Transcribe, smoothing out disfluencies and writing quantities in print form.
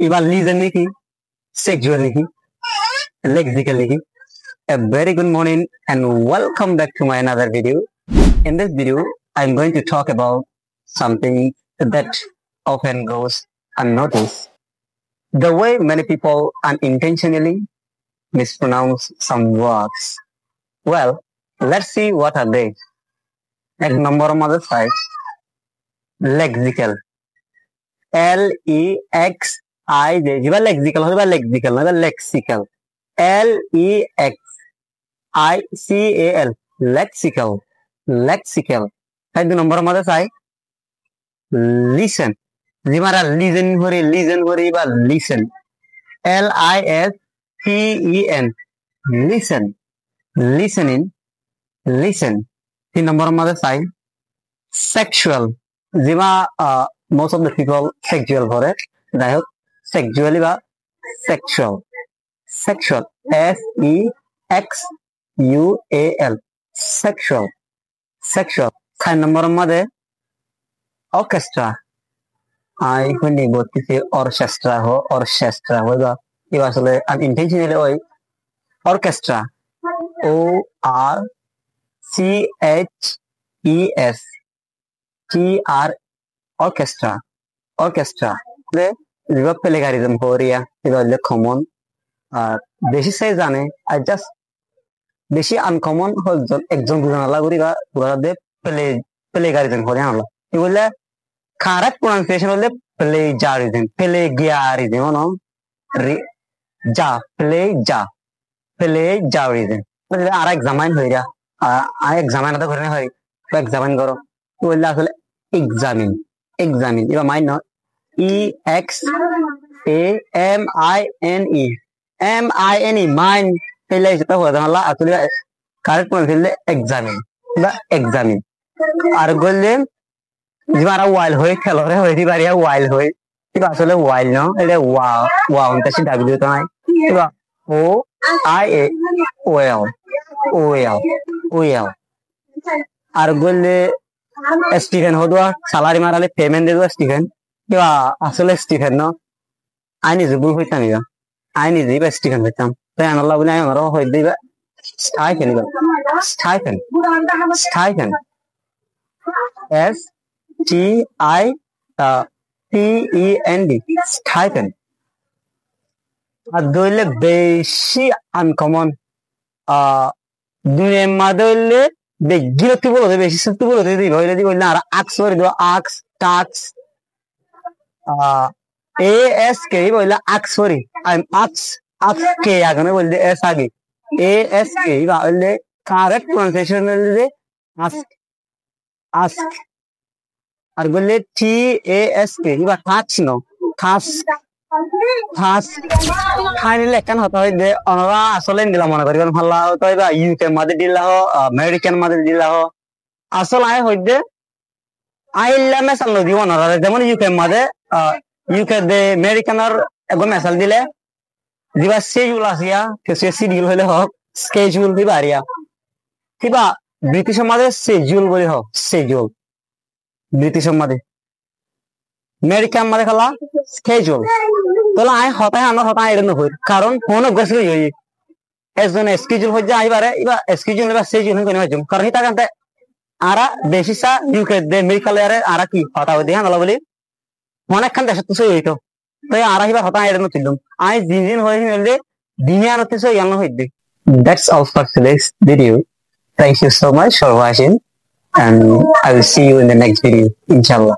এবার লিজেন নাকি sexual নাকি lexical নাকি a very good morning and welcome back to my another video. In this video I'm going to talk about something that often goes unnoticed, the way many people unintentionally mispronounce some words. Well, let's see what are they. At number on the side, lexical. L-E-X-I-J. Jiba lexical, jiba lexical, not lexical. L-E-X-I-C-A-L. Lexical. Lexical. At the number on the side, listen. Jimara listen hori ba listen. L-I-S-T-E-N. Listen. Listening. Listen. The number on the side, sexual. Jima most of the people sexual for it. I hope sexually ba sexual. Sexual. S-E-X-U-A-L. Sexual. Sexual. Kind number on the orchestra. I couldn't go to say orchestra ho orchestra ho ba. It was unintentionally orchestra. O-R-C-H-E-S-T-R orchestra. Orchestra. The river pelegarism Korea is common. Beshi says I just beshi uncommon example Laguriga de pelegarism Korean. It will correct pronunciation of the plagiarism. Plagiarism, no? Plagiarism. আর examine হইরা I examine তো করে হয় তো examine করো তো বললে আসলে এক্সামিন এবার মাইন না E X A M I N E mine এলে সেটা হয়ে দাঁড়ালা আসলে কারেক্ট করে ফেললে এক্সামিন আর বললে যারা ওয়াইল হয়ে খেলোরে হয়ে দিবারিয়া ওয়াইল হয়ে এবার আসলে ওয়াইল না এটা ওয়াও তাসি ডাব্লিউ তো নাই এবার ও আই এ ওএল আর বললে স্টিফেন হদুয়া সালারি মারালে পেমেন্ট দেবো স্টিফেন কিবা আসলে স্টিফেন ন আই নিজে ভুল হইতাম ইবা আই নিজেই বা স্টিফেন হইতাম তাই আনাল্লাহ বলে আমার হয়ে দিবা stipend S T I T E N D stipend আর দইলে বেশি আনকমন দুনিয়ার মাঝে হইলে বিরক্তি বলতে বেশি সত্যি বলতে দিব হইলে দিব না আর আক্স করে দিব আক্স টাক্স এ এস কে বললে আক্স সরি আই আক্স কে আগে বললে এস আগে এ এস কে বললে কারেক্ট প্রনাউন্সিয়েশন হইলে আস্ক আর বললে টি এ এস কে বা টাক্স নো ফাইনালি একখান হতা হয় যে অনরা আসলে দিলা মনে করি ভাল্লা হতো বা ইউকে মাঝে দিলা হো আমেরিকান মাঝে দিলা হো আসল আয় হইতে আইলা মেসাল নদী অনরা যেমন ইউকে মাঝে ইউকে দে আমেরিকানের একদম মেসাল দিলে দিবা শিডিউল আসিয়া সে শিডিউল হইলে হোক স্কেজুল দিবা আরিয়া কিবা ব্রিটিশের মাঝে শিডিউল বলি হোক শিডিউল ব্রিটিশের মাঝে আমেরিকান মাঝে খালা স্কেজুল তাহলে আই হতায় আমার হতায় এটা নয় কারণ ফোন গেছে একজন স্কেজুল হয়ে যায় আইবারে এবার স্কেজুল এবার সেজুল করে নেওয়ার জন্য কারণ এটা কারণে আরা বেশি সা ইউকে দে মেডিকেল এর আরা কি হতা হয়ে দেখা নলা বলি অনেকখান দেশে তো সই হইতো তাই আরা এবার হতায় এটা নতুন আই দিন হয়ে গেলে দিনে আর হতে সই জানো হইতে That's all for today's video. Thank you so much for watching and I will see you in the next video inshallah.